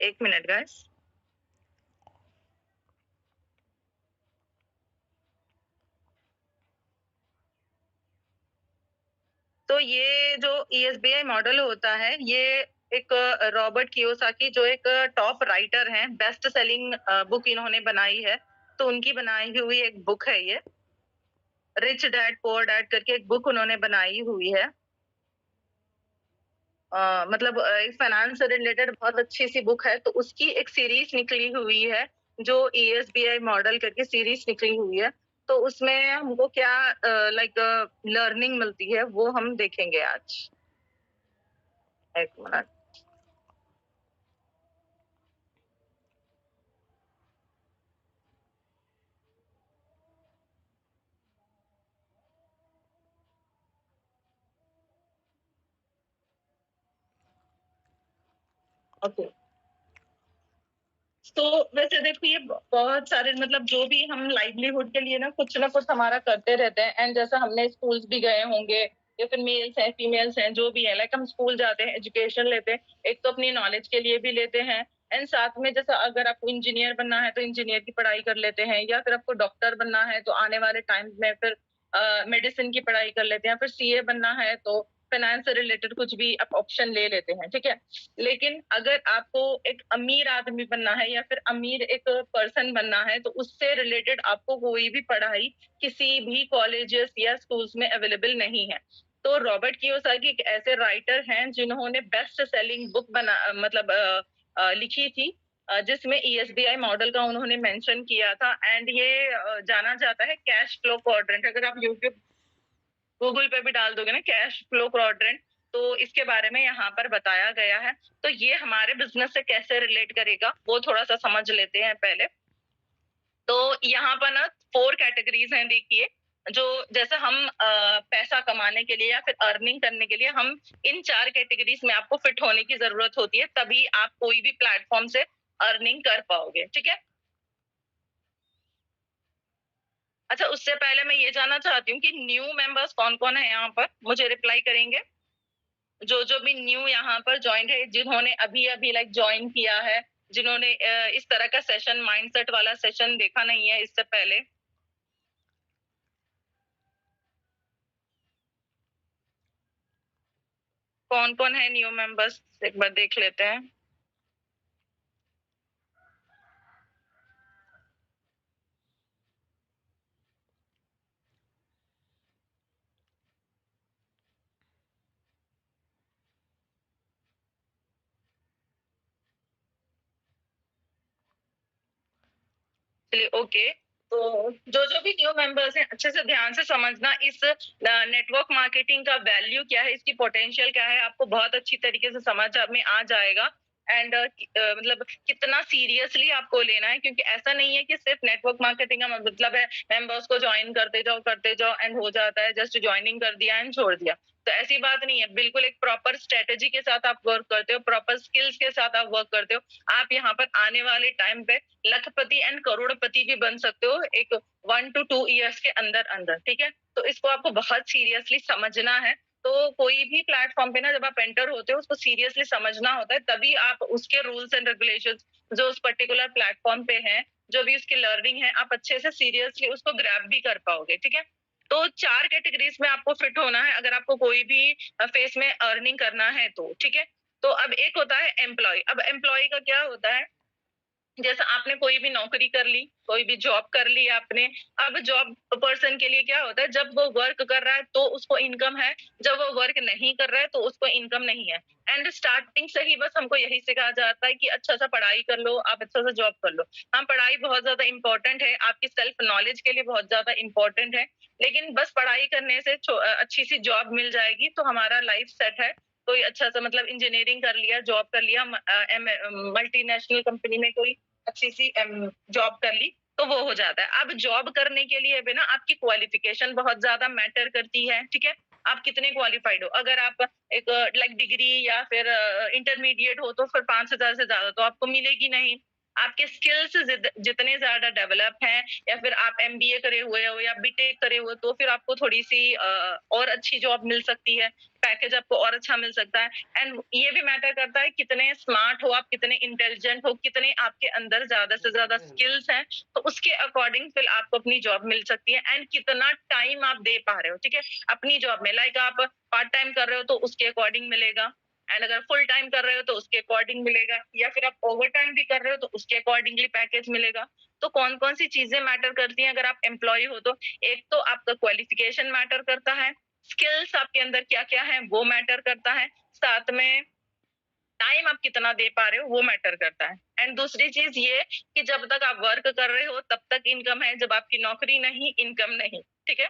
एक minute guys. तो ये जो ईएसबीआई मॉडल होता है, ये एक रॉबर्ट कियोसाकी जो एक टॉप राइटर हैं, बेस्ट सेलिंग बुक इन्होंने बनाई है। तो उनकी बनाई हुई एक बुक है ये, रिच डैड पुअर डैड करके एक बुक उन्होंने बनाई हुई है। मतलब एक फाइनेंस से रिलेटेड बहुत अच्छी सी बुक है। तो उसकी एक सीरीज निकली हुई है, जो ईएसबीआई मॉडल करके सीरीज निकली हुई है। तो उसमें हमको क्या लाइक लर्निंग मिलती है, वो हम देखेंगे आज। एक मिनट। ओके। तो वैसे देखो, ये बहुत सारे मतलब जो भी हम लाइवलीहुड के लिए ना कुछ हमारा करते रहते हैं। एंड जैसा हमने स्कूल्स भी गए होंगे, या फिर मेल्स हैं फीमेल्स हैं जो भी है, लाइक हम स्कूल जाते हैं, एजुकेशन लेते हैं, एक तो अपनी नॉलेज के लिए भी लेते हैं। एंड साथ में जैसा अगर आपको इंजीनियर बनना है तो इंजीनियर की पढ़ाई कर लेते हैं, या फिर आपको डॉक्टर बनना है तो आने वाले टाइम में फिर मेडिसिन की पढ़ाई कर लेते हैं, फिर सीए बनना है तो फाइनेंस से रिलेटेड कुछ भी आप ऑप्शन ले लेते हैं, ठीक है। लेकिन अगर आपको एक अमीर आदमी बनना है या फिर अमीर एक पर्सन बनना है, तो उससे रिलेटेड आपको कोई भी पढ़ाई किसी भी कॉलेजेस या स्कूल्स में अवेलेबल नहीं है। तो रॉबर्ट कियोसाकी एक ऐसे राइटर हैं जिन्होंने बेस्ट सेलिंग बुक लिखी थी, जिसमें ईएसबीआई मॉडल का उन्होंने मेंशन किया था। एंड ये जाना जाता है कैश फ्लो क्वाड्रेंट। अगर आप यूट्यूब गूगल पे भी डाल दोगे ना कैश फ्लो क्वाड्रेंट, तो इसके बारे में यहाँ पर बताया गया है। तो ये हमारे बिजनेस से कैसे रिलेट करेगा वो थोड़ा सा समझ लेते हैं पहले। तो यहाँ पर ना 4 कैटेगरीज हैं, देखिए। जो जैसे हम पैसा कमाने के लिए या फिर अर्निंग करने के लिए हम इन 4 कैटेगरीज में आपको फिट होने की जरूरत होती है, तभी आप कोई भी प्लेटफॉर्म से अर्निंग कर पाओगे, ठीक है। अच्छा, उससे पहले मैं ये जानना चाहती हूँ कि न्यू मेंबर्स कौन कौन है यहाँ पर, मुझे रिप्लाई करेंगे। जो भी न्यू यहाँ पर ज्वाइन है, जिन्होंने अभी अभी लाइक ज्वाइन किया है, जिन्होंने इस तरह का सेशन, माइंडसेट वाला सेशन देखा नहीं है इससे पहले। कौन कौन है न्यू मेंबर्स, एक बार देख लेते हैं। चलिए, ओके। तो जो भी न्यू मेंबर्स हैं, अच्छे से ध्यान से समझना, इस नेटवर्क मार्केटिंग का वैल्यू क्या है, इसकी पोटेंशियल क्या है, आपको बहुत अच्छी तरीके से समझ में आ जाएगा। एंड मतलब कितना सीरियसली आपको लेना है, क्योंकि ऐसा नहीं है कि सिर्फ नेटवर्क मार्केटिंग का मतलब है मेंबर्स को ज्वाइन करते जाओ एंड हो जाता है, जस्ट ज्वाइनिंग कर दिया एंड छोड़ दिया। तो ऐसी बात नहीं है, बिल्कुल एक प्रॉपर स्ट्रेटेजी के साथ आप वर्क करते हो, प्रॉपर स्किल्स के साथ आप वर्क करते हो। आप यहाँ पर आने वाले टाइम पे लखपति एंड करोड़पति भी बन सकते हो, एक 1 to 2 years के अंदर अंदर, ठीक है। तो इसको आपको बहुत सीरियसली समझना है। तो कोई भी प्लेटफॉर्म पे ना जब आप एंटर होते हो, उसको सीरियसली समझना होता है, तभी आप उसके रूल्स एंड रेगुलेशन जो उस पर्टिकुलर प्लेटफॉर्म पे है, जो भी उसकी लर्निंग है, आप अच्छे से सीरियसली उसको ग्रैब भी कर पाओगे, ठीक है। तो 4 कैटेगरीज में आपको फिट होना है अगर आपको कोई भी फेस में अर्निंग करना है तो, ठीक है। तो अब एक होता है एम्प्लॉय। अब एम्प्लॉय का क्या होता है, जैसा आपने कोई भी नौकरी कर ली, कोई भी जॉब कर ली आपने। अब जॉब पर्सन के लिए क्या होता है, जब वो वर्क कर रहा है तो उसको इनकम है, जब वो वर्क नहीं कर रहा है तो उसको इनकम नहीं है। एंड स्टार्टिंग से ही बस हमको यही सिखाया जाता है कि अच्छा सा पढ़ाई कर लो, आप अच्छा सा जॉब कर लो। हाँ, पढ़ाई बहुत ज्यादा इंपॉर्टेंट है, आपकी सेल्फ नॉलेज के लिए बहुत ज्यादा इंपॉर्टेंट है। लेकिन बस पढ़ाई करने से अच्छी सी जॉब मिल जाएगी तो हमारा लाइफ सेट है। कोई अच्छा सा मतलब इंजीनियरिंग कर लिया, जॉब कर लिया, मल्टीनेशनल कंपनी में कोई अच्छी सी जॉब कर ली, तो वो हो जाता है। अब जॉब करने के लिए भी ना आपकी क्वालिफिकेशन बहुत ज्यादा मैटर करती है, ठीक है। आप कितने क्वालिफाइड हो, अगर आप एक लाइक डिग्री या फिर इंटरमीडिएट हो तो फिर 5,000 से ज्यादा तो आपको मिलेगी नहीं। आपके स्किल्स जितने ज्यादा डेवलप हैं, या फिर आप एमबीए करे हुए हो या बीटेक करे हुए हो, तो फिर आपको थोड़ी सी और अच्छी जॉब मिल सकती है, पैकेज आपको और अच्छा मिल सकता है। एंड ये भी मैटर करता है कितने स्मार्ट हो आप, कितने इंटेलिजेंट हो, कितने आपके अंदर ज्यादा से ज्यादा स्किल्स हैं, तो उसके अकॉर्डिंग फिर आपको अपनी जॉब मिल सकती है। एंड कितना टाइम आप दे पा रहे हो, ठीक है, अपनी जॉब में। लाइक आप पार्ट टाइम कर रहे हो तो उसके अकॉर्डिंग मिलेगा, एंड अगर फुल टाइम कर रहे हो तो उसके अकॉर्डिंग मिलेगा, या फिर आप ओवर टाइम भी कर रहे हो तो उसके अकॉर्डिंगली पैकेज मिलेगा। तो कौन कौन सी चीजें मैटर करती हैं अगर आप एम्प्लॉय हो तो? एक तो आपका क्वालिफिकेशन मैटर करता है, स्किल्स आपके अंदर क्या क्या है वो मैटर करता है, साथ में टाइम आप कितना दे पा रहे हो वो मैटर करता है। एंड दूसरी चीज ये कि जब तक आप वर्क कर रहे हो तब तक इनकम है, जब आपकी नौकरी नहीं, इनकम नहीं, ठीक है।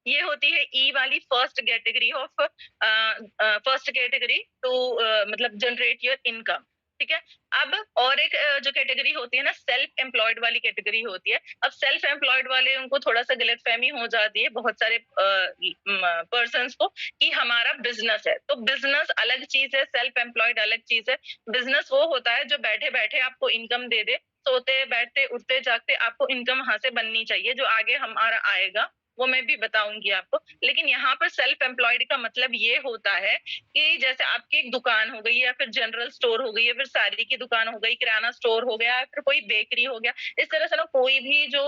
ये होती है ई वाली first category of first category to मतलब जनरेट योर इनकम, ठीक है। अब और एक जो कैटेगरी होती है ना, सेल्फ एम्प्लॉयड वाली कैटेगरी होती है। अब सेल्फ एम्प्लॉयड वाले उनको थोड़ा सा गलतफहमी हो जाती है बहुत सारे पर्सन को कि हमारा बिजनेस है, तो बिजनेस अलग चीज है, सेल्फ एम्प्लॉयड अलग चीज है। बिजनेस वो होता है जो बैठे बैठे आपको इनकम दे दे, सोते बैठते उठते जागते आपको इनकम वहां से बननी चाहिए, जो आगे हमारा आएगा वो मैं भी बताऊंगी आपको। लेकिन यहाँ पर सेल्फ एम्प्लॉयड का मतलब ये होता है कि जैसे आपकी एक दुकान हो गई, या फिर जनरल स्टोर हो गई, या फिर साड़ी की दुकान हो गई, किराना स्टोर हो गया, या फिर कोई बेकरी हो गया, इस तरह से ना कोई भी जो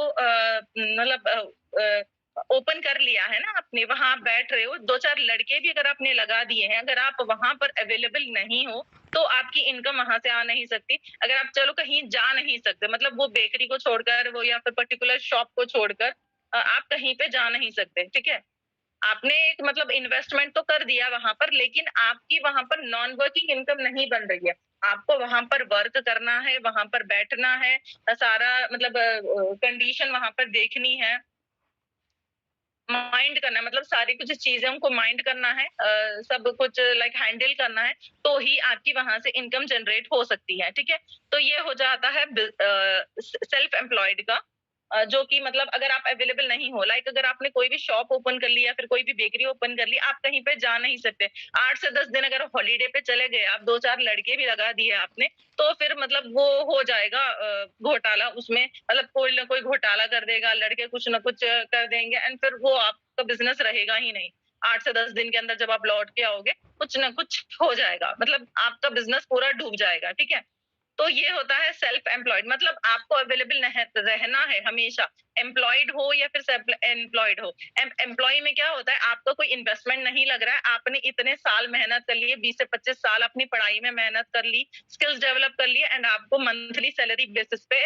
मतलब ओपन कर लिया है ना आपने, वहां आप बैठ रहे हो, दो चार लड़के भी अगर आपने लगा दिए हैं, अगर आप वहां पर अवेलेबल नहीं हो तो आपकी इनकम वहां से आ नहीं सकती। अगर आप चलो कहीं जा नहीं सकते, मतलब वो बेकरी को छोड़कर, वो या फिर पर्टिकुलर शॉप को छोड़कर आप कहीं पे जा नहीं सकते, ठीक है। आपने एक मतलब इन्वेस्टमेंट तो कर दिया वहां पर, लेकिन आपकी वहां पर नॉन वर्किंग इनकम नहीं बन रही है। आपको वहां पर वर्क करना है, वहां पर बैठना है, सारा मतलब कंडीशन वहां पर देखनी है, माइंड करना है, मतलब सारी कुछ चीजें उनको माइंड करना है, सब कुछ लाइक हैंडल करना है, तो ही आपकी वहां से इनकम जनरेट हो सकती है, ठीक है। तो ये हो जाता है सेल्फ एम्प्लॉयड का, जो कि मतलब अगर आप अवेलेबल नहीं हो, लाइक अगर आपने कोई भी शॉप ओपन कर ली या फिर कोई भी बेकरी ओपन कर ली, आप कहीं पे जा नहीं सकते। 8 से 10 दिन अगर हॉलीडे पे चले गए आप, दो चार लड़के भी लगा दिए आपने, तो फिर मतलब वो हो जाएगा घोटाला उसमें, मतलब कोई ना कोई घोटाला कर देगा, लड़के कुछ ना कुछ कर देंगे, एंड फिर वो आपका बिजनेस रहेगा ही नहीं। 8 से 10 दिन के अंदर जब आप लौट के आओगे कुछ ना कुछ हो जाएगा, मतलब आपका बिजनेस पूरा डूब जाएगा, ठीक है। तो ये होता है सेल्फ एम्प्लॉयड, मतलब आपको अवेलेबल रहना है हमेशा, एम्प्लॉयड हो या फिर सेल्फ एम्प्लॉयड हो। एम्प्लॉय में क्या होता है, आपका कोई इन्वेस्टमेंट नहीं लग रहा है, आपने इतने साल मेहनत कर ली है, 20 से 25 साल अपनी पढ़ाई में मेहनत कर ली, स्किल्स डेवलप कर लिए, एंड आपको मंथली सैलरी बेसिस पे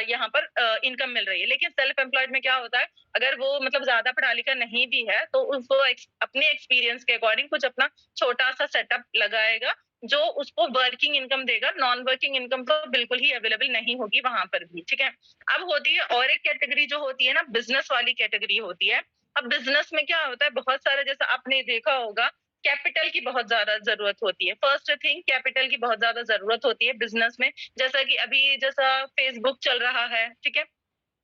यहाँ पर इनकम मिल रही है। लेकिन सेल्फ एम्प्लॉयड में क्या होता है, अगर वो मतलब ज्यादा पढ़ा लिखा नहीं भी है तो उसको अपने एक्सपीरियंस के अकॉर्डिंग कुछ अपना छोटा सा सेटअप लगाएगा, जो उसको वर्किंग इनकम देगा। नॉन वर्किंग इनकम तो बिल्कुल ही अवेलेबल नहीं होगी वहां पर भी, ठीक है। अब होती है और एक कैटेगरी जो होती है ना, बिजनेस वाली कैटेगरी होती है। अब बिजनेस में क्या होता है, बहुत सारे, जैसा आपने देखा होगा, कैपिटल की बहुत ज्यादा जरूरत होती है। फर्स्ट थिंग, कैपिटल की बहुत ज्यादा जरूरत होती है बिजनेस में। जैसा कि अभी जैसा फेसबुक चल रहा है, ठीक है,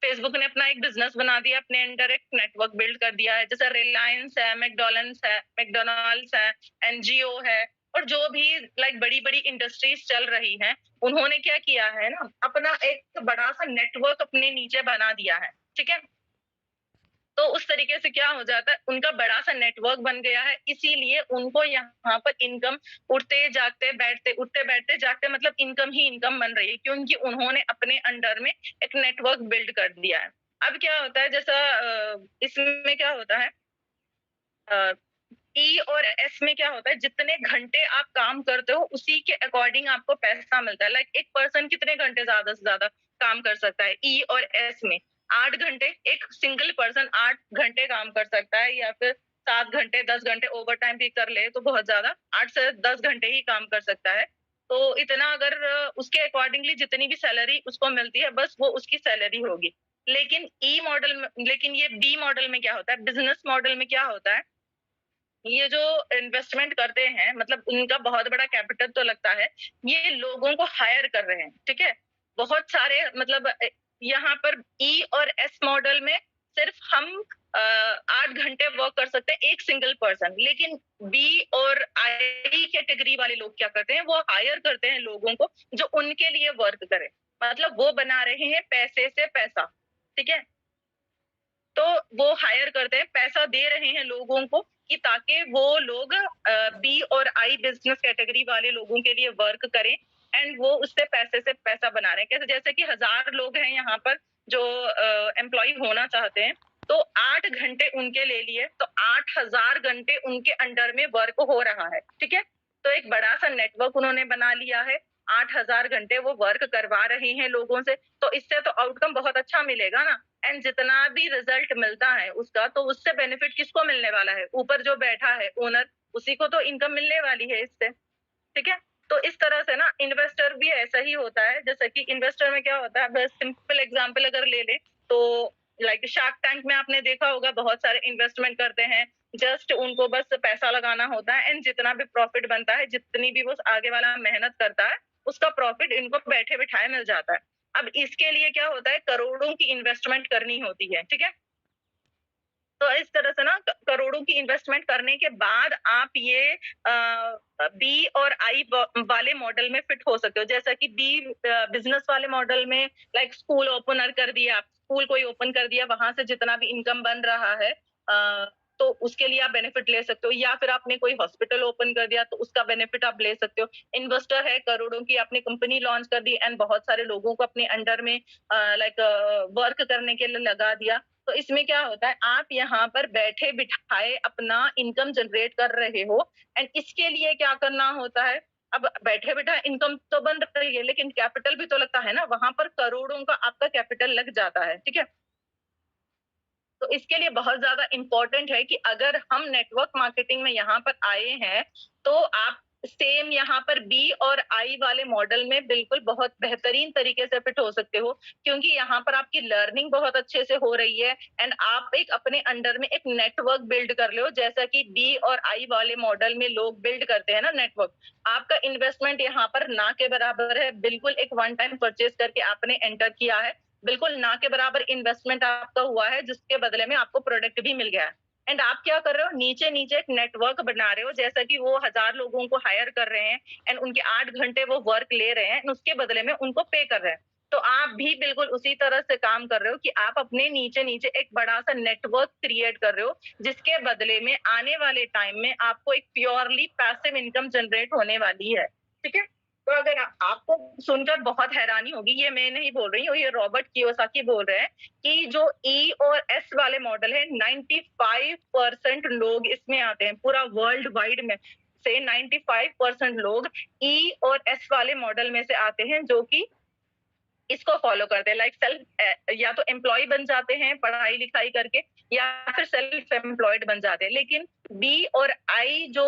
फेसबुक ने अपना एक बिजनेस बना दिया, अपने अंडर एक नेटवर्क बिल्ड कर दिया है, जैसे रिलायंस है, मैकडोनल्ड्स है, एनजीओ है, और जो भी लाइक बड़ी बड़ी इंडस्ट्रीज चल रही हैं, उन्होंने क्या किया है ना, अपना एक बड़ा सा नेटवर्क अपने नीचे बना दिया है, ठीक है। तो उस तरीके से क्या हो जाता है, उनका बड़ा सा नेटवर्क बन गया है, इसीलिए उनको यहाँ पर इनकम उठते जागते बैठते, उठते बैठते जागते, मतलब इनकम ही इनकम बन रही है, क्योंकि उन्होंने अपने अंडर में एक नेटवर्क बिल्ड कर दिया है। अब क्या होता है, जैसा इसमें क्या होता है, ई और एस में क्या होता है, जितने घंटे आप काम करते हो उसी के अकॉर्डिंग आपको पैसा मिलता है। लाइक एक पर्सन कितने घंटे ज्यादा से ज्यादा काम कर सकता है, ई और एस में 8 घंटे, एक सिंगल पर्सन 8 घंटे काम कर सकता है, या फिर 7 घंटे, 10 घंटे ओवर टाइम भी कर ले तो बहुत ज्यादा 8 से 10 घंटे ही काम कर सकता है। तो इतना अगर उसके अकॉर्डिंगली जितनी भी सैलरी उसको मिलती है, बस वो उसकी सैलरी होगी। लेकिन ई मॉडल में, लेकिन ये बी मॉडल में क्या होता है, बिजनेस मॉडल में क्या होता है, ये जो इन्वेस्टमेंट करते हैं, मतलब उनका बहुत बड़ा कैपिटल तो लगता है, ये लोगों को हायर कर रहे हैं, ठीक है। बहुत सारे मतलब यहाँ पर ई और एस मॉडल में सिर्फ हम 8 घंटे वर्क कर सकते हैं एक सिंगल पर्सन, लेकिन बी और आई कैटेगरी वाले लोग क्या करते हैं, वो हायर करते हैं लोगों को जो उनके लिए वर्क करे। मतलब वो बना रहे हैं पैसे से पैसा, ठीक है। तो वो हायर करते हैं, पैसा दे रहे हैं लोगों को कि ताकि वो लोग बी और आई बिजनेस कैटेगरी वाले लोगों के लिए वर्क करें, एंड वो उससे पैसे से पैसा बना रहे हैं। कैसे, जैसे कि 1000 लोग हैं यहाँ पर जो एम्प्लॉय होना चाहते हैं, तो 8 घंटे उनके ले लिए, तो 8000 घंटे उनके अंडर में वर्क हो रहा है, ठीक है। तो एक बड़ा सा नेटवर्क उन्होंने बना लिया है, 8000 घंटे वो वर्क करवा रहे हैं लोगों से, तो इससे तो आउटकम बहुत अच्छा मिलेगा ना। एंड जितना भी रिजल्ट मिलता है उसका, तो उससे बेनिफिट किसको मिलने वाला है, ऊपर जो बैठा है ओनर, उसी को तो इनकम मिलने वाली है इससे, ठीक है। तो इस तरह से ना इन्वेस्टर भी ऐसा ही होता है। जैसे कि इन्वेस्टर में क्या होता है, बस सिंपल एग्जांपल अगर ले ले तो लाइक शार्क टैंक में आपने देखा होगा, बहुत सारे इन्वेस्टमेंट करते हैं, जस्ट उनको बस पैसा लगाना होता है, एंड जितना भी प्रॉफिट बनता है, जितनी भी वो आगे वाला मेहनत करता है, उसका प्रॉफिट इनको बैठे बिठाए मिल जाता है। अब इसके लिए क्या होता है, करोड़ों की इन्वेस्टमेंट करनी होती है, ठीक है। तो इस तरह से ना करोड़ों की इन्वेस्टमेंट करने के बाद आप ये बी और आई वाले मॉडल में फिट हो सकते हो। जैसा कि बी बिजनेस वाले मॉडल में लाइक स्कूल ओपनर कर दिया, स्कूल कोई ओपन कर दिया, वहां से जितना भी इनकम बन रहा है तो उसके लिए आप बेनिफिट ले सकते हो, या फिर आपने कोई हॉस्पिटल ओपन कर दिया तो उसका बेनिफिट आप ले सकते हो। इन्वेस्टर है करोड़ों की, आपने कंपनी लॉन्च कर दी एंड बहुत सारे लोगों को अपने अंडर में लाइक वर्क करने के लिए लगा दिया, तो इसमें क्या होता है, आप यहाँ पर बैठे बिठाए अपना इनकम जनरेट कर रहे हो, एंड इसके लिए क्या करना होता है, अब बैठे बिठाए इनकम तो बन रही है, लेकिन कैपिटल भी तो लगता है ना, वहां पर करोड़ों का आपका कैपिटल लग जाता है, ठीक है। तो इसके लिए बहुत ज्यादा इंपॉर्टेंट है कि अगर हम नेटवर्क मार्केटिंग में यहाँ पर आए हैं, तो आप सेम यहाँ पर बी और आई वाले मॉडल में बिल्कुल बहुत बेहतरीन तरीके से फिट हो सकते हो, क्योंकि यहाँ पर आपकी लर्निंग बहुत अच्छे से हो रही है, एंड आप एक अपने अंडर में एक नेटवर्क बिल्ड कर रहे हो, जैसा कि बी और आई वाले मॉडल में लोग बिल्ड करते हैं ना नेटवर्क। आपका इन्वेस्टमेंट यहाँ पर ना के बराबर है, बिल्कुल एक वन टाइम परचेज करके आपने एंटर किया है, बिल्कुल ना के बराबर इन्वेस्टमेंट आपका हुआ है, जिसके बदले में आपको प्रोडक्ट भी मिल गया है। एंड आप क्या कर रहे हो, नीचे नीचे एक नेटवर्क बना रहे हो, जैसा कि वो 1000 लोगों को हायर कर रहे हैं एंड उनके 8 घंटे वो वर्क ले रहे हैं, उसके बदले में उनको पे कर रहे हैं। तो आप भी बिल्कुल उसी तरह से काम कर रहे हो कि आप अपने नीचे नीचे एक बड़ा सा नेटवर्क क्रिएट कर रहे हो, जिसके बदले में आने वाले टाइम में आपको एक प्योरली पैसिव इनकम जनरेट होने वाली है, ठीक है। तो अगर आपको सुनकर बहुत हैरानी होगी, ये मैं नहीं बोल रही हूँ, ये रॉबर्ट कियोसाकी बोल रहे हैं कि जो ई और एस वाले मॉडल है, 95% लोग इसमें आते हैं, पूरा वर्ल्ड वाइड में से 95% लोग ई और एस वाले मॉडल में से आते हैं, जो कि इसको फॉलो करते हैं, लाइक सेल्फ या तो एम्प्लॉय बन जाते हैं पढ़ाई लिखाई करके, या फिर सेल्फ एम्प्लॉयड बन जाते हैं। लेकिन बी और आई जो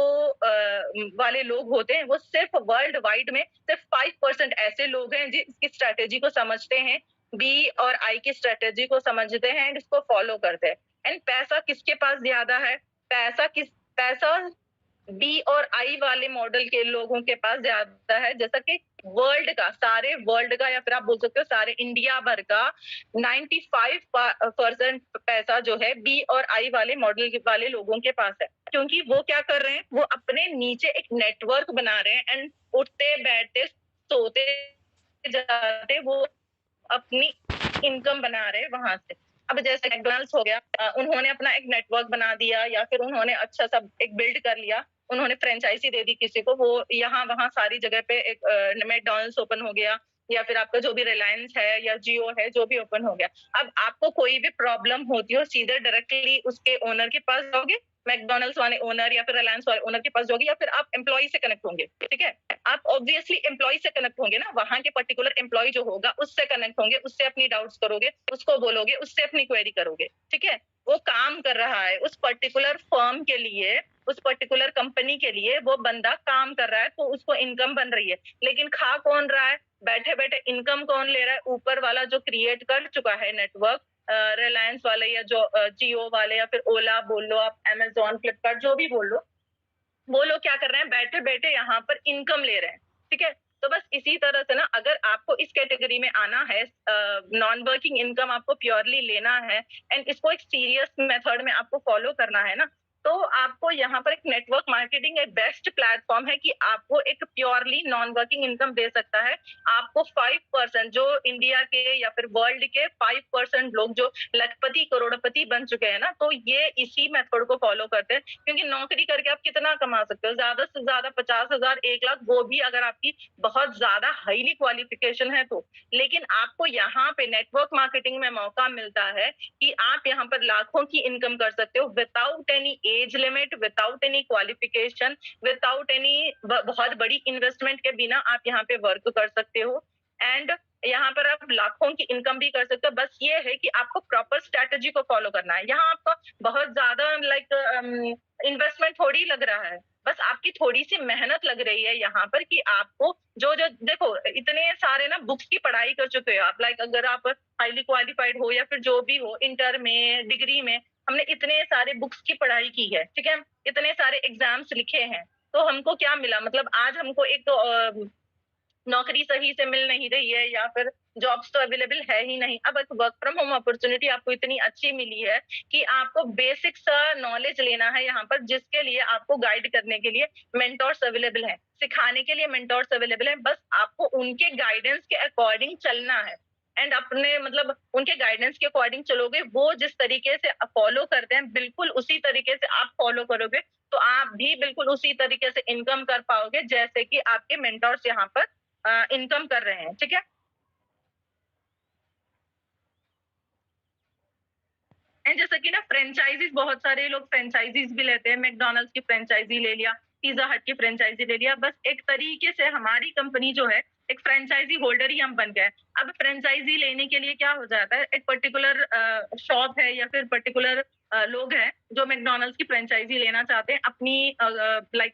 वाले लोग होते हैं, वो सिर्फ वर्ल्ड वाइड में सिर्फ 5% ऐसे लोग हैं जिसकी स्ट्रेटेजी को समझते हैं, बी और आई की स्ट्रेटेजी को समझते हैं एंड इसको फॉलो करते हैं। एंड पैसा किसके पास ज्यादा है, पैसा बी और आई वाले मॉडल के लोगों के पास ज्यादा है, जैसा कि वर्ल्ड का, सारे वर्ल्ड का, या फिर आप बोल सकते हो सारे इंडिया भर का 95% पैसा जो है बी और आई वाले मॉडल वाले लोगों के पास है, क्योंकि वो क्या कर रहे हैं, वो अपने नीचे एक नेटवर्क बना रहे हैं एंड उठते बैठते सोते जाते वो अपनी इनकम बना रहे हैं वहां से। अब जैसे मैकडॉनल्ड्स हो गया, उन्होंने अपना एक नेटवर्क बना दिया, या फिर उन्होंने अच्छा सा एक बिल्ड कर लिया, उन्होंने फ्रेंचाइजी दे दी किसी को, वो यहाँ वहाँ सारी जगह पे एक मैकडॉनल्ड्स ओपन हो गया, या फिर आपका जो भी रिलायंस है या जियो है जो भी ओपन हो गया। अब आपको कोई भी प्रॉब्लम होती हो, सीधे डायरेक्टली उसके ओनर के पास जाओगे, मैकडॉनल्ड्स वाले ओनर या फिर रिलायंस वाले ओनर के पास जाओगे, या फिर आप एम्प्लॉय से कनेक्ट होंगे, ठीक है। आप ऑब्वियसली एम्प्लॉय से कनेक्ट होंगे ना, वहां के पर्टिकुलर एम्प्लॉय जो होगा उससे कनेक्ट होंगे, उससे अपनी डाउट्स करोगे, उसको बोलोगे, उससे अपनी क्वेरी करोगे, ठीक है। वो काम कर रहा है उस पर्टिकुलर फर्म के लिए, उस पर्टिकुलर कंपनी के लिए वो बंदा काम कर रहा है, तो उसको इनकम बन रही है। लेकिन खा कौन रहा है, बैठे बैठे इनकम कौन ले रहा है, ऊपर वाला जो क्रिएट कर चुका है नेटवर्क, रिलायंस वाले या जो जियो वाले, या फिर ओला बोल लो आप, अमेजोन, फ्लिपकार्ट, जो भी बोल लो, वो लोग क्या कर रहे हैं, बैठे बैठे यहाँ पर इनकम ले रहे हैं, ठीक है। तो बस इसी तरह से ना अगर आपको इस कैटेगरी में आना है, नॉन वर्किंग इनकम आपको प्योरली लेना है एंड इसको एक सीरियस मेथड में आपको फॉलो करना है ना, तो आपको यहाँ पर एक नेटवर्क मार्केटिंग एक बेस्ट प्लेटफॉर्म है कि आपको एक प्योरली नॉन वर्किंग इनकम दे सकता है। आपको 5% जो इंडिया के या फिर वर्ल्ड के 5% लोग जो लखपति करोड़पति बन चुके हैं ना, तो ये इसी मेथड को फॉलो करते हैं, क्योंकि नौकरी करके आप कितना कमा सकते हो, ज्यादा से ज्यादा 50,000 1 लाख, वो भी अगर आपकी बहुत ज्यादा हाईली क्वालिफिकेशन है तो। लेकिन आपको यहाँ पे नेटवर्क मार्केटिंग में मौका मिलता है कि आप यहाँ पर लाखों की इनकम कर सकते हो without any age limit, without any qualification, without any बहुत बड़ी इन्वेस्टमेंट के बिना आप यहाँ पे वर्क कर सकते हो एंड यहाँ पर आप लाखों की इनकम भी कर सकते हो। बस ये है कि आपको प्रॉपर स्ट्रेटेजी को फॉलो करना है। यहाँ आपका बहुत ज्यादा इन्वेस्टमेंट थोड़ी लग रहा है, बस आपकी थोड़ी सी मेहनत लग रही है यहाँ पर कि आपको जो जो देखो इतने सारे ना बुक्स की पढ़ाई कर चुके हो आप, अगर आप हाईली क्वालिफाइड हो या फिर जो भी हो, इंटर में डिग्री में हमने इतने सारे बुक्स की पढ़ाई की है, ठीक है, इतने सारे एग्जाम्स लिखे हैं, तो हमको क्या मिला, मतलब आज हमको एक तो नौकरी सही से मिल नहीं रही है या फिर जॉब्स तो अवेलेबल है ही नहीं। अब एक वर्क फ्रॉम होम अपॉर्चुनिटी आपको इतनी अच्छी मिली है कि आपको बेसिक सा नॉलेज लेना है यहाँ पर, जिसके लिए आपको गाइड करने के लिए मेंटोर्स अवेलेबल हैं, सिखाने के लिए मेंटोर्स अवेलेबल हैं, बस आपको उनके गाइडेंस के अकॉर्डिंग चलना है एंड अपने उनके गाइडेंस के अकॉर्डिंग चलोगे, वो जिस तरीके से फॉलो करते हैं बिल्कुल उसी तरीके से आप फॉलो करोगे, तो आप भी बिल्कुल उसी तरीके से इनकम कर पाओगे जैसे कि आपके मेंटोर्स यहाँ पर इनकम कर रहे हैं, ठीक है। एंड जैसे कि ना फ्रेंचाइजीज, बहुत सारे लोग फ्रेंचाइजीज भी लेते हैं, मैकडोनल्ड्स की फ्रेंचाइजी ले लिया, पिज्जा हट की फ्रेंचाइजी ले लिया, बस एक तरीके से हमारी कंपनी जो है एक फ्रेंचाइजी होल्डर ही हम बन गए। अब फ्रेंचाइजी लेने के लिए क्या हो जाता है, एक पर्टिकुलर शॉप है या फिर पर्टिकुलर लोग हैं जो मैकडोनल्ड्स की फ्रेंचाइजी लेना चाहते हैं, अपनी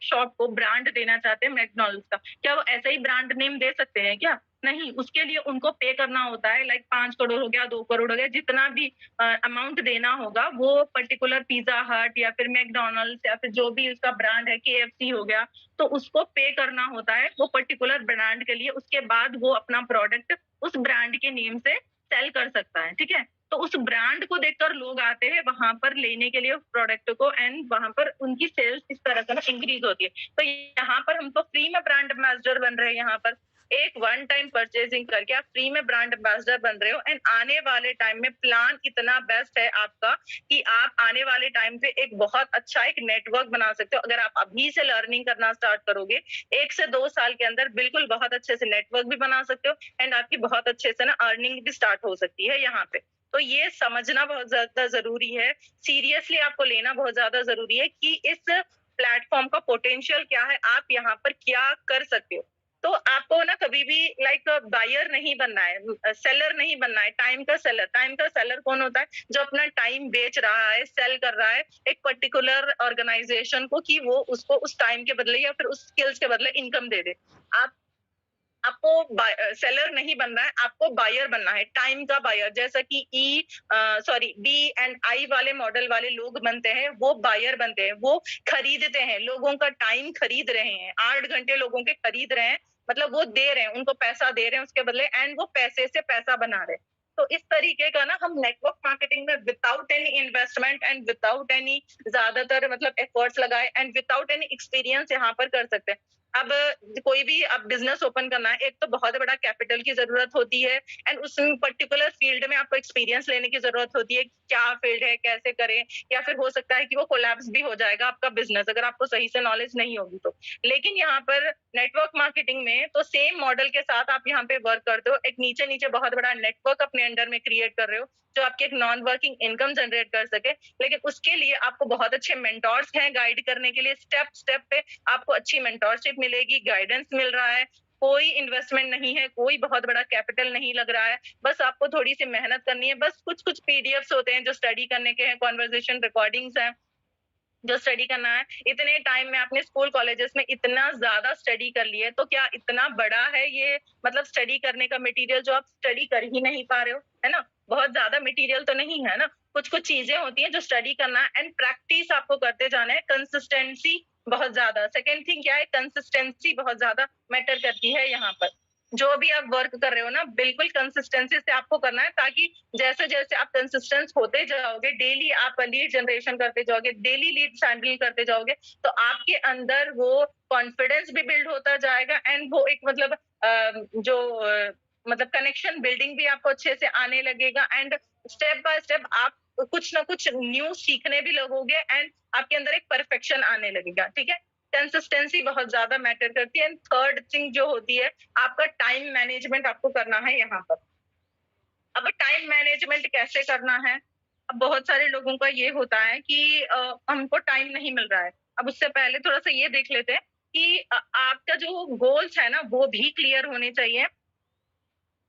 शॉप को ब्रांड देना चाहते हैं मैकडोनल्ड्स का, क्या वो ऐसा ही ब्रांड नेम दे सकते हैं क्या? नहीं, उसके लिए उनको पे करना होता है, 5 करोड़ हो गया, 2 करोड़ हो गया, जितना भी अमाउंट देना होगा वो पर्टिकुलर पिज्जा हट या फिर मैकडोनल्ड्स या फिर जो भी उसका ब्रांड है, केएफसी हो गया, तो उसको पे करना होता है वो पर्टिकुलर ब्रांड के लिए। उसके बाद वो अपना प्रोडक्ट उस ब्रांड के नेम से सेल कर सकता है, ठीक है। तो उस ब्रांड को देखकर लोग आते हैं वहां पर लेने के लिए उस प्रोडक्ट को एंड वहां पर उनकी सेल्स इस तरह से ना इंक्रीज होती है। तो यहाँ पर हम तो फ्री में ब्रांड एम्बेसडर बन रहे हैं, यहाँ पर एक वन टाइम परचेजिंग करके आप फ्री में ब्रांड एम्बेसडर बन रहे हो एंड आने वाले टाइम में प्लान इतना बेस्ट है आपका कि आप आने वाले टाइम पे एक बहुत अच्छा एक नेटवर्क बना सकते हो। अगर आप अभी से लर्निंग करना स्टार्ट करोगे 1 से 2 साल के अंदर बिल्कुल बहुत अच्छे से नेटवर्क भी बना सकते हो एंड आपकी बहुत अच्छे से ना अर्निंग भी स्टार्ट हो सकती है यहाँ पे। तो ये समझना बहुत ज्यादा जरूरी है, सीरियसली आपको लेना बहुत ज्यादा जरूरी है कि इस प्लेटफॉर्म का पोटेंशियल क्या है, आप यहाँ पर क्या कर सकते हो। तो आपको ना कभी भी बायर नहीं बनना है, सेलर नहीं बनना है, टाइम का सेलर। टाइम का सेलर कौन होता है? जो अपना टाइम बेच रहा है, सेल कर रहा है एक पर्टिकुलर ऑर्गेनाइजेशन को कि वो उसको उस टाइम के बदले या फिर उस स्किल्स के बदले इनकम दे दे। आप आपको सेलर नहीं बनना है, आपको बायर बनना है, टाइम का बायर। जैसा कि बी एंड आई वाले मॉडल वाले लोग बनते हैं, वो बायर बनते हैं, वो खरीदते हैं, लोगों का टाइम खरीद रहे हैं, 8 घंटे लोगों के खरीद रहे हैं, मतलब वो दे रहे हैं, उनको पैसा दे रहे हैं उसके बदले एंड वो पैसे से पैसा बना रहे हैं। तो इस तरीके का ना हम नेटवर्क मार्केटिंग में without any investment and without any ज्यादातर एफर्ट्स लगाए एंड विदाउट एनी एक्सपीरियंस यहाँ पर कर सकते हैं। अब कोई भी अब बिजनेस ओपन करना है, एक तो बहुत बड़ा कैपिटल की जरूरत होती है एंड उस पर्टिकुलर फील्ड में आपको एक्सपीरियंस लेने की जरूरत होती है, क्या फील्ड है, कैसे करें, या फिर हो सकता है कि वो कोलैप्स भी हो जाएगा आपका बिजनेस अगर आपको सही से नॉलेज नहीं होगी तो। लेकिन यहाँ पर नेटवर्क मार्केटिंग में तो सेम मॉडल के साथ आप यहाँ पे वर्क करते हो, एक नीचे नीचे बहुत बड़ा नेटवर्क अपने अंडर में क्रिएट कर रहे हो जो आपकी एक नॉन वर्किंग इनकम जनरेट कर सके। लेकिन उसके लिए आपको बहुत अच्छे मेंटोर्स हैं गाइड करने के लिए, स्टेप स्टेप पे आपको अच्छी मेंटोरशिप मिलेगी, गाइडेंस मिल रहा है, कोई इन्वेस्टमेंट नहीं है, कोई बहुत बड़ा कैपिटल नहीं लग रहा है, बस आपको थोड़ी सी मेहनत करनी है। बस कुछ कुछ पीडीएफ्स होते हैं जो स्टडी करने के हैं, कॉन्वर्सेशन रिकॉर्डिंग्स हैं जो स्टडी करना है। इतने टाइम में आपने स्कूल कॉलेजेस में इतना ज्यादा स्टडी कर लिए, तो क्या इतना बड़ा है ये स्टडी करने का मटेरियल जो आप स्टडी कर ही नहीं पा रहे हो, है ना? बहुत ज्यादा मटेरियल तो नहीं है ना, कुछ कुछ चीजें होती हैं जो स्टडी करना है एंड प्रैक्टिस आपको करते जाना है, कंसिस्टेंसी बहुत ज्यादा। सेकंड थिंग क्या है, कंसिस्टेंसी बहुत ज्यादा मैटर करती है यहाँ पर। जो भी आप वर्क कर रहे हो ना, बिल्कुल कंसिस्टेंसी से आपको करना है, ताकि जैसे जैसे आप कंसिस्टेंस होते जाओगे, डेली आप लीड जनरेशन करते जाओगे, डेली लीड हैंडल करते जाओगे, तो आपके अंदर वो कॉन्फिडेंस भी बिल्ड होता जाएगा, एंड वो एक मतलब मतलब कनेक्शन बिल्डिंग भी आपको अच्छे से आने लगेगा, एंड स्टेप बाय स्टेप आप कुछ ना कुछ न्यू सीखने भी लगोगे, एंड आपके अंदर एक परफेक्शन आने लगेगा। ठीक है, कंसिस्टेंसी बहुत ज्यादा मैटर करती है। एंड थर्ड थिंग जो होती है, आपका टाइम मैनेजमेंट आपको करना है यहाँ पर। अब टाइम मैनेजमेंट कैसे करना है? अब बहुत सारे लोगों का ये होता है कि हमको टाइम नहीं मिल रहा है। अब उससे पहले थोड़ा सा ये देख लेते हैं कि आपका जो गोल्स है ना, वो भी क्लियर होने चाहिए।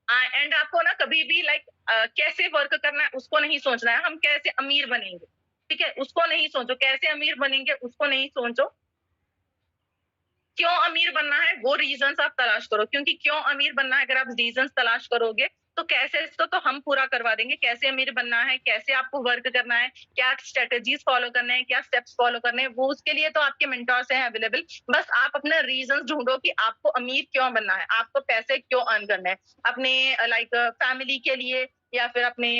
एंड आपको ना कभी भी कैसे वर्क करना है उसको नहीं सोचना है, हम कैसे अमीर बनेंगे, ठीक है, उसको नहीं सोचो। कैसे अमीर बनेंगे उसको नहीं सोचो, क्यों अमीर बनना है वो रीजंस आप तलाश करो। क्योंकि क्यों अमीर बनना है अगर आप रीजंस तलाश करोगे, तो कैसे इसको तो हम पूरा करवा देंगे। कैसे अमीर बनना है, कैसे आपको वर्क करना है, क्या स्ट्रेटेजीज फॉलो करने हैं, क्या स्टेप्स फॉलो करने हैं, वो उसके लिए तो आपके मेंटर्स हैं अवेलेबल। बस आप अपने रीजंस ढूंढो कि आपको अमीर क्यों बनना है, आपको पैसे क्यों अर्न करने हैं, अपने फैमिली के लिए, या फिर अपने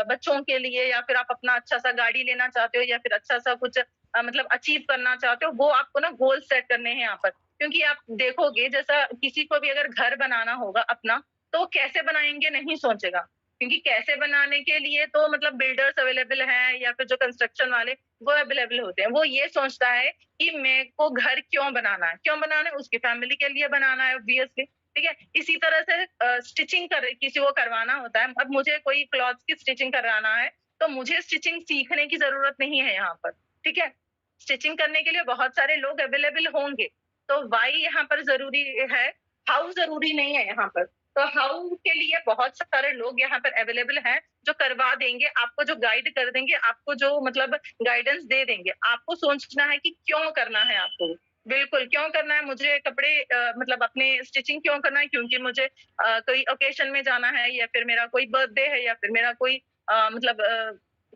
बच्चों के लिए, या फिर आप अपना अच्छा सा गाड़ी लेना चाहते हो, या फिर अच्छा सा कुछ मतलब अचीव करना चाहते हो। वो आपको ना गोल सेट करने हैं यहाँ पर। क्योंकि आप देखोगे, जैसा किसी को भी अगर घर बनाना होगा अपना, तो कैसे बनाएंगे नहीं सोचेगा। क्योंकि कैसे बनाने के लिए तो मतलब बिल्डर्स अवेलेबल हैं, या फिर जो कंस्ट्रक्शन वाले वो अवेलेबल होते हैं। वो ये सोचता है कि मेरे को घर क्यों बनाना है, क्यों बनाना है, उसकी फैमिली के लिए बनाना है ऑब्वियसली। ठीक है, इसी तरह से स्टिचिंग कर किसी को करवाना होता है। अब मुझे कोई क्लॉथ की स्टिचिंग करवाना है, तो मुझे स्टिचिंग सीखने की जरूरत नहीं है यहाँ पर। ठीक है, स्टिचिंग करने के लिए बहुत सारे लोग अवेलेबल होंगे। तो वाई यहाँ पर जरूरी है, हाउ जरूरी नहीं है यहाँ पर। तो हाउ के लिए बहुत सारे लोग यहाँ पर अवेलेबल हैं जो करवा देंगे, आपको जो गाइड कर देंगे, आपको जो मतलब गाइडेंस दे देंगे। आपको सोचना है कि क्यों करना है आपको। बिल्कुल, क्यों करना है मुझे कपड़े मतलब अपने स्टिचिंग क्यों करना है, क्योंकि मुझे कोई ओकेशन में जाना है, या फिर मेरा कोई बर्थडे है, या फिर मेरा कोई मतलब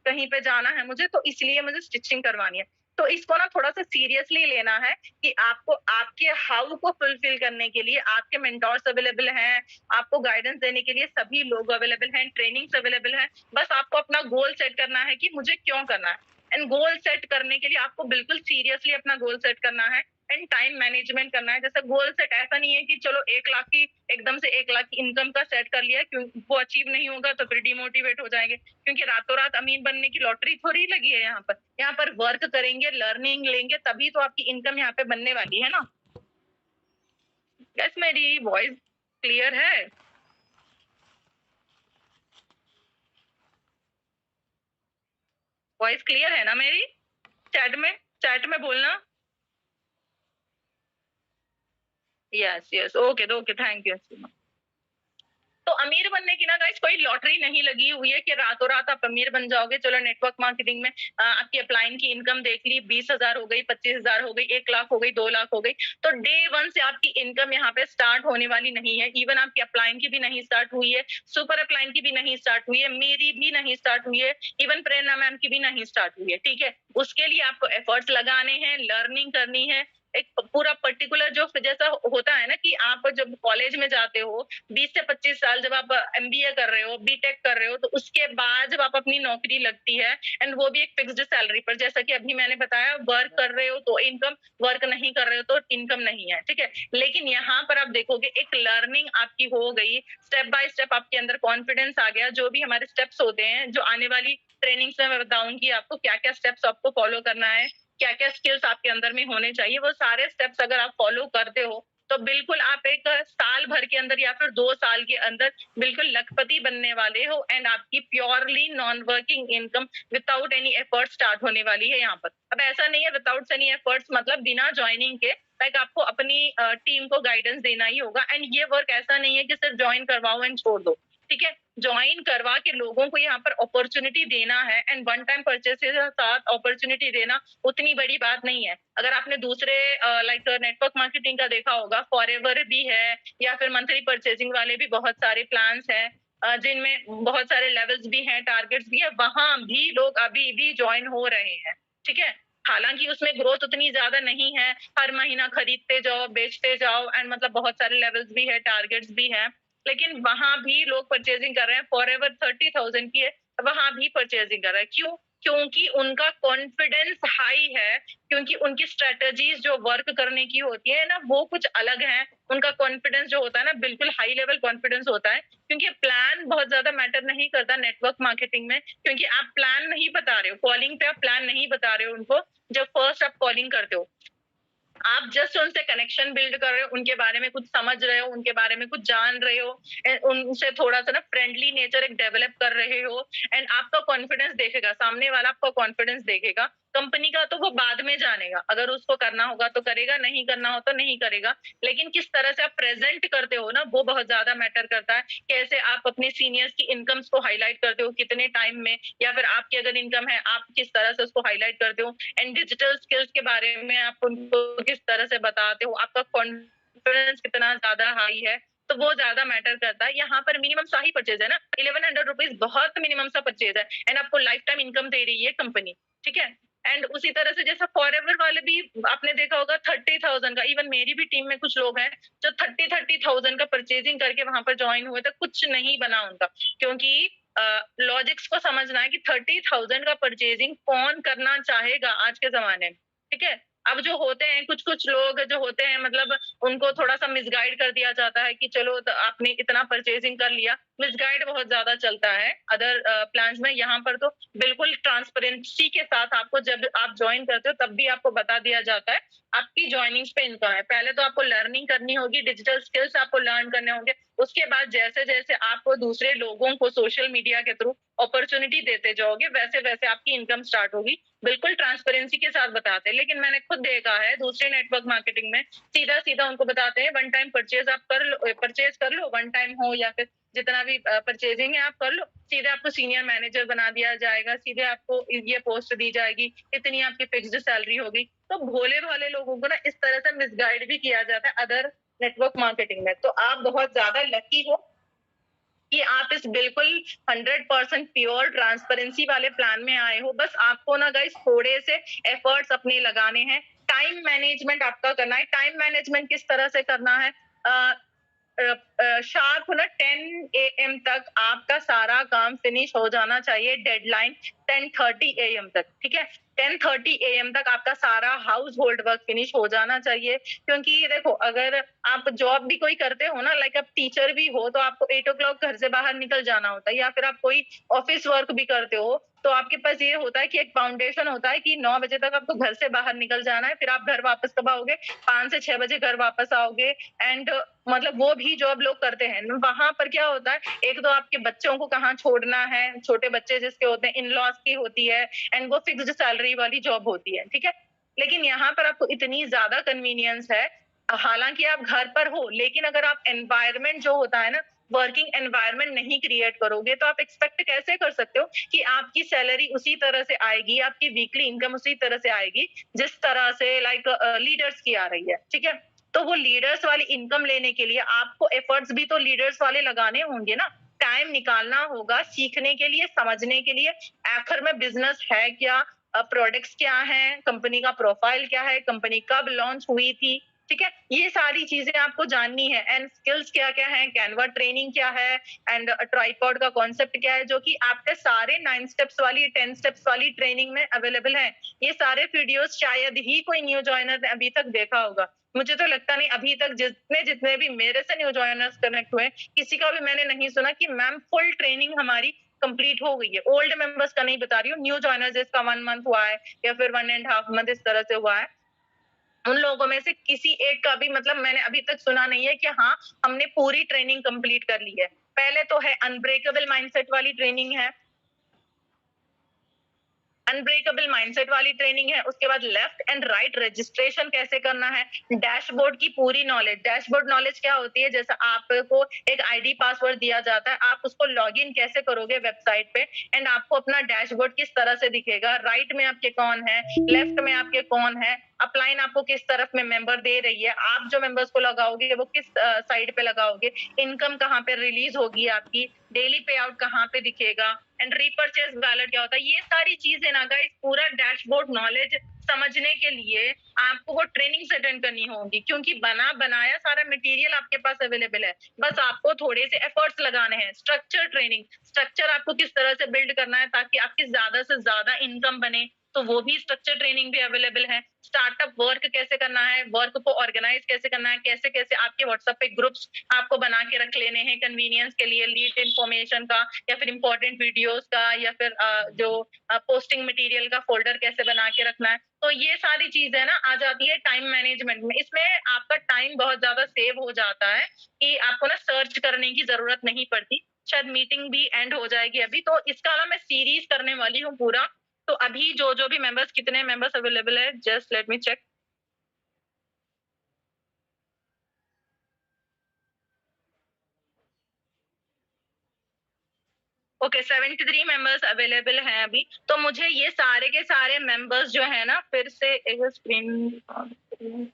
कहीं पे जाना है मुझे, तो इसलिए मुझे स्टिचिंग करवानी है। तो इसको ना थोड़ा सा सीरियसली लेना है कि आपको आपके हाउ को फुलफिल करने के लिए आपके मेंटोर्स अवेलेबल हैं, आपको गाइडेंस देने के लिए सभी लोग अवेलेबल हैं, ट्रेनिंग्स अवेलेबल हैं। बस आपको अपना गोल सेट करना है कि मुझे क्यों करना है। एंड गोल सेट करने के लिए आपको बिल्कुल सीरियसली अपना गोल सेट करना है, एंड टाइम मैनेजमेंट करना है। जैसे गोल सेट ऐसा नहीं है कि चलो 1 लाख की एकदम से 1 लाख की इनकम का सेट कर लिया, क्यों वो अचीव नहीं होगा तो फिर डिमोटिवेट हो जाएंगे। क्योंकि रातों रात अमीर बनने की लॉटरी थोड़ी लगी है यहाँ पर। यहाँ पर वर्क करेंगे, लर्निंग लेंगे, तभी तो आपकी इनकम यहाँ पे बनने वाली है ना। यस, मेरी वॉइस क्लियर है? वॉइस क्लियर है ना मेरी? चैट में बोलना। Yes yes, okay okay, thank you. तो अमीर बनने की ना गाइस कोई लॉटरी नहीं लगी हुई है कि रातों रात आप अमीर बन जाओगे। चलो नेटवर्क मार्केटिंग में आपकी अपलाइन की इनकम देख ली, 20,000 हो गई, 25,000 हो गई, 1 लाख हो गई, 2 लाख हो गई। तो डे वन से आपकी इनकम यहाँ पे स्टार्ट होने वाली नहीं है। इवन आपकी अपलाइन की भी नहीं स्टार्ट हुई है, सुपर अपलाइन की भी नहीं स्टार्ट हुई है, मेरी भी नहीं स्टार्ट हुई है, इवन प्रेरणा मैम की भी नहीं स्टार्ट हुई है। ठीक है, उसके लिए आपको एफर्ट्स लगाने हैं, लर्निंग करनी है। एक पूरा पर्टिकुलर जो जैसा होता है ना कि आप जब कॉलेज में जाते हो 20 से 25 साल, जब आप एमबीए कर रहे हो, बीटेक कर रहे हो, तो उसके बाद जब आप अपनी नौकरी लगती है, एंड वो भी एक फिक्स्ड सैलरी पर, जैसा कि अभी मैंने बताया, वर्क कर रहे हो तो इनकम, वर्क नहीं कर रहे हो तो इनकम नहीं है। ठीक है, लेकिन यहाँ पर आप देखोगे एक लर्निंग आपकी हो गई, स्टेप बाय स्टेप आपके अंदर कॉन्फिडेंस आ गया। जो भी हमारे स्टेप्स होते हैं, जो आने वाली ट्रेनिंग्स में मैं बताऊंगी आपको क्या क्या स्टेप्स आपको फॉलो करना है, क्या क्या स्किल्स आपके अंदर में होने चाहिए, वो सारे स्टेप्स अगर आप फॉलो करते हो, तो बिल्कुल आप एक साल भर के अंदर या फिर 2 साल के अंदर बिल्कुल लखपति बनने वाले हो, एंड आपकी purely non working income without any effort start होने वाली है यहाँ पर। अब ऐसा नहीं है विदाउट एनी एफर्ट्स मतलब बिना ज्वाइनिंग के, लाइक आपको अपनी टीम को गाइडेंस देना ही होगा। एंड ये वर्क ऐसा नहीं है कि सिर्फ ज्वाइन करवाओ एंड छोड़ दो। ठीक है, ज्वाइन करवा के लोगों को यहाँ पर अपॉर्चुनिटी देना है, एंड वन टाइम परचेज के साथ अपॉर्चुनिटी देना उतनी बड़ी बात नहीं है। अगर आपने दूसरे नेटवर्क मार्केटिंग का देखा होगा, फॉरएवर भी है, या फिर मंथली परचेजिंग वाले भी बहुत सारे प्लान्स हैं जिनमें बहुत सारे लेवल्स भी हैं, टारगेट्स भी है, वहां भी लोग अभी भी ज्वाइन हो रहे हैं। ठीक है, हालाँकि उसमें ग्रोथ उतनी ज़्यादा नहीं है, हर महीना खरीदते जाओ, बेचते जाओ एंड मतलब बहुत सारे लेवल्स भी है, टारगेट्स भी हैं। लेकिन वहाँ भी लोग परचेज़िंग कर रहे हैं, फॉरएवर 30,000 की है, वहाँ भी परचेज़िंग कर रहे हैं। क्यों? क्योंकि उनका कॉन्फिडेंस हाई है, क्योंकि उनकी स्ट्रैटेजीज़ जो वर्क करने की होती है ना, वो कुछ अलग हैं। उनका कॉन्फिडेंस जो होता है ना, बिल्कुल हाई लेवल कॉन्फिडेंस होता है, क्योंकि प्लान बहुत ज़्यादा मैटर नहीं करता नेटवर्क मार्केटिंग में, क्योंकि आप प्लान नहीं बता रहे हो, कॉलिंग पे आप प्लान नहीं बता रहे हो उनको, जब फर्स्ट आप कॉलिंग करते हो। आप जस्ट उनसे कनेक्शन बिल्ड कर रहे हो, उनके बारे में कुछ समझ रहे हो, उनके बारे में कुछ जान रहे हो, उनसे थोड़ा-सा ना फ्रेंडली नेचर एक डेवलप कर रहे हो एंड आपका कॉन्फिडेंस देखेगा, सामने वाला आपका कॉन्फिडेंस देखेगा। कंपनी का तो वो बाद में जानेगा, अगर उसको करना होगा तो करेगा, नहीं करना हो तो नहीं करेगा। लेकिन किस तरह से आप प्रेज़ेंट करते हो ना, वो बहुत ज़्यादा मैटर करता है। कैसे आप अपने सीनियर्स की इनकम्स को हाइलाइट करते हो, कितने टाइम में, या फिर आपकी अगर इनकम है, आप किस तरह से उसको हाइलाइट करते हो एंड डिजिटल स्किल्स के बारे में आप उनको किस तरह से बताते हो, आपका कॉन्फिडेंस कितना ज़्यादा हाई है, तो वो ज़्यादा मैटर करता है। यहाँ पर मिनिमम सा ही परचेज़ है ना, ₹1100 बहुत मिनिमम सा परचेज़ है एंड आपको लाइफ टाइम इनकम दे रही है कंपनी, ठीक है? एंड उसी तरह से जैसा फॉरएवर वाले भी आपने देखा होगा 30,000 का, इवन मेरी भी टीम में कुछ लोग हैं जो 30,000 का परचेजिंग करके वहां पर ज्वाइन हुए थे, कुछ नहीं बना उनका, क्योंकि लॉजिक्स को समझना है कि 30,000 का परचेजिंग कौन करना चाहेगा आज के जमाने में, ठीक है? अब जो होते हैं कुछ-कुछ लोग जो होते हैं, मतलब उनको थोड़ा-सा मिसगाइड कर दिया जाता है कि चलो आपने इतना परचेजिंग कर लिया। मिसगाइड बहुत ज़्यादा चलता है अदर प्लान्स में। यहाँ पर तो बिल्कुल ट्रांसपेरेंसी के साथ आपको जब आप जॉइन करते हो तब भी आपको बता दिया जाता है, आपकी जॉइनिंग्स पे इनकम है। पहले तो आपको लर्निंग करनी होगी, डिजिटल स्किल्स आपको लर्न करने होंगे। उसके बाद जैसे-जैसे आप दूसरे लोगों को सोशल मीडिया के थ्रू अपॉर्च्युनिटी देते जाओगे, वैसे-वैसे आपकी इनकम स्टार्ट होगी। बिल्कुल ट्रांसपेरेंसी के साथ बताते हैं। लेकिन मैंने खुद देखा है दूसरे नेटवर्क मार्केटिंग में सीधा-सीधा उनको बताते हैं वन टाइम परचेज़ आप कर लो, परचेज़ कर लो, वन टाइम हो या फिर जितना भी परचेजिंग है आप कर लो। सीधे आपको सीनियर मैनेजर बना दिया जाएगा, सीधे आपको ये पोस्ट दी जाएगी, इतनी आपकी फिक्स्ड सैलरी होगी। तो भोले-भाले लोगों को ना इस तरह से मिसगाइड भी किया जाता है अदर नेटवर्क मार्केटिंग में। तो आप बहुत ज़्यादा लकी हो कि आप इस बिल्कुल 100% प्योर ट्रांसपेरेंसी वाले प्लान में आए हो। बस आपको ना गाइस थोड़े से एफर्ट्स अपने लगाने हैं। टाइम मैनेजमेंट आपका करना है। टाइम मैनेजमेंट किस तरह से करना है? शार्प ना 10 एएम तक आपका सारा काम फिनिश हो जाना चाहिए, डेडलाइन 10:30 एएम तक, ठीक है? 10:30 एएम तक आपका सारा हाउस होल्ड वर्क फिनिश हो जाना चाहिए, क्योंकि देखो अगर आप जॉब भी कोई करते हो ना, लाइक आप टीचर भी हो, तो आपको 8 ओ क्लॉक घर से बाहर निकल जाना होता है, या फिर आप कोई ऑफिस वर्क भी करते हो, तो आपके पास ये होता है कि एक फाउंडेशन होता है कि 9 बजे तक आपको घर से बाहर निकल जाना है, फिर आप घर वापस कब आओगे? 5 से 6 बजे घर वापस आओगे एंड मतलब वो भी जॉब लोग करते हैं। वहाँ पर क्या होता है, एक तो आपके बच्चों को कहाँ छोड़ना है, छोटे बच्चे जिसके होते हैं, इन-लॉज़ की होती है एंड वो फिक्स्ड सैलरी वाली जॉब होती है, ठीक है? लेकिन यहाँ पर आपको इतनी ज़्यादा कन्वीनियंस है, हालाँकि आप घर पर हो, लेकिन अगर आप एनवायरनमेंट जो होता है ना, वर्किंग एनवायरनमेंट नहीं क्रिएट करोगे, तो आप एक्सपेक्ट कैसे कर सकते हो कि आपकी सैलरी उसी तरह से आएगी, आपकी वीकली इनकम उसी तरह से आएगी, जिस तरह से लाइक लीडर्स की आ रही है, ठीक है? तो वो लीडर्स वाली इनकम लेने के लिए आपको एफर्ट्स भी तो लीडर्स वाले लगाने होंगे ना, टाइम निकालना होगा सीखने के लिए, समझने के लिए, आखिर में बिज़नेस है क्या? प्रोडक्ट्स क्या हैं? कंपनी का प्रोफाइल क्या है? कंपनी कब लॉन्च हुई थी? ठीक है? ये सारी चीज़ें आपको जाननी है एंड स्किल्स क्या-क्या हैं? कैनवा ट्रेनिंग क्या है? एंड ट्राइपॉड का कॉन्सेप्ट क्या है? जो कि आपके सारे 9 स्टेप्स वाली, 10 स्टेप्स वाली ट्रेनिंग में अवेलेबल है। ये सारे वीडियोज़ शायद ही कोई न्यू जॉइनर ने अभी तक देखा होगा। मुझे तो लगता नहीं अभी तक जितने भी मेरे से न्यू जॉइनर्स कनेक्ट हुए, किसी का भी मैंने नहीं सुना कि मैम फुल ट्रेनिंग हमारी कंप्लीट हो गई है। ओल्ड मेंबर्स का नहीं बता रही हूँ, न्यू जॉइनर्स जिसका 1 मंथ हुआ है या फिर 1 एंड हाफ मंथ इस तरह से हुआ है। उन लोगों में से किसी एक का भी मतलब मैंने अभी तक सुना नहीं है कि हाँ, हमने पूरी ट्रेनिंग कंप्लीट कर ली है। पहले तो है अनब्रेकेबल माइंडसेट वाली ट्रेनिंग है। अनब्रेकेबल माइंडसेट वाली ट्रेनिंग है, उसके बाद लेफ्ट एंड राइट रजिस्ट्रेशन कैसे करना है, डैशबोर्ड की पूरी नॉलेज। डैशबोर्ड नॉलेज क्या होती है? जैसा आपको एक आईडी पासवर्ड दिया जाता है, आप उसको लॉगिन कैसे करोगे वेबसाइट पे एंड आपको अपना डैशबोर्ड किस तरह से दिखेगा, राइट में आपके कौन है, लेफ्ट में आपके कौन है, अपलाइन आपको किस तरफ में मेंबर दे रही है, आप जो मेंबर्स को लगाओगे वो किस साइड पे लगाओगे, इनकम कहाँ पे रिलीज होगी आपकी, डेली पे आउट कहाँ पे दिखेगा, एंड रीपर्चेस बैलेट क्या होता है, ये सारी चीजें ना गाइस पूरा डैशबोर्ड नॉलेज समझने के लिए आपको वो ट्रेनिंग्स अटेंड करनी होगी, क्योंकि बना बनाया सारा मटेरियल आपके पास अवेलेबल है, बस आपको थोड़े से एफर्ट्स लगाने हैं। स्ट्रक्चर आपको किस तरह से बिल्ड करना है ताकि आपकी ज्यादा से ज्यादा इनकम बने, तो वो भी स्ट्रक्चर ट्रेनिंग भी अवेलेबल है। स्टार्टअप वर्क कैसे करना है, वर्क को ऑर्गेनाइज कैसे करना है, कैसे कैसे आपके व्हाट्सएप पे ग्रुप्स आपको बना के रख लेने हैं कन्वीनियंस के लिए, लीड इन्फॉर्मेशन का या फिर इंपॉर्टेंट वीडियोस का, या फिर जो पोस्टिंग मटेरियल का फोल्डर कैसे बना के रखना है। तो ये सारी चीजें ना आ जाती है टाइम मैनेजमेंट में। इसमें आपका टाइम बहुत ज्यादा सेव हो जाता है कि आपको ना सर्च करने की जरूरत नहीं पड़ती। शायद मीटिंग भी एंड हो जाएगी अभी, तो इसका ना मैं सीरीज करने वाली हूँ पूरा। तो अभी जो जो भी मेंबर्स, कितने मेंबर्स अवेलेबल है, just let me check. Okay, 73 members available हैं अभी। तो मुझे ये सारे के सारे मेंबर्स जो है ना, फिर से एक स्क्रीन,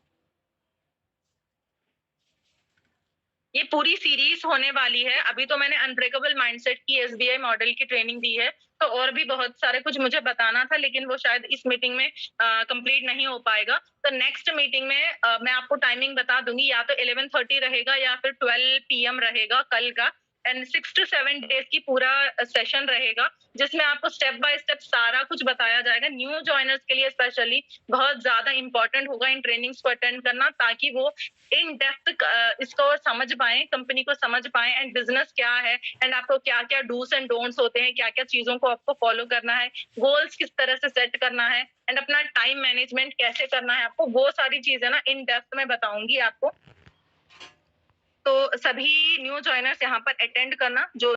ये पूरी सीरीज होने वाली है। अभी तो मैंने अनब्रेकेबल माइंडसेट की एसबीआई मॉडल की ट्रेनिंग दी है, तो और भी बहुत सारे कुछ मुझे बताना था, लेकिन वो शायद इस मीटिंग में कंप्लीट नहीं हो पाएगा। तो नेक्स्ट मीटिंग में मैं आपको टाइमिंग बता दूंगी, या तो 11:30 रहेगा या फिर 12 PM रहेगा कल का, एंड 6 to 7 डेज की पूरा सेशन रहेगा, जिसमें आपको स्टेप बाय स्टेप सारा कुछ बताया जाएगा। न्यू ज्वाइनर्स के लिए स्पेशली बहुत ज्यादा इंपॉर्टेंट होगा इन ट्रेनिंग्स को अटेंड करना, ताकि वो इन डेप्थ इसको समझ पाए, कंपनी को समझ पाए, एंड बिजनेस क्या है, एंड आपको क्या क्या डूस एंड डोंट्स होते हैं, क्या क्या चीजों को आपको फॉलो करना है, गोल्स किस तरह से सेट करना है, एंड अपना टाइम मैनेजमेंट कैसे करना है आपको, वो सारी चीजें ना इन डेप्थ में बताऊंगी आपको। तो सभी न्यू ज्वाइनर्स यहाँ पर अटेंड करना, जो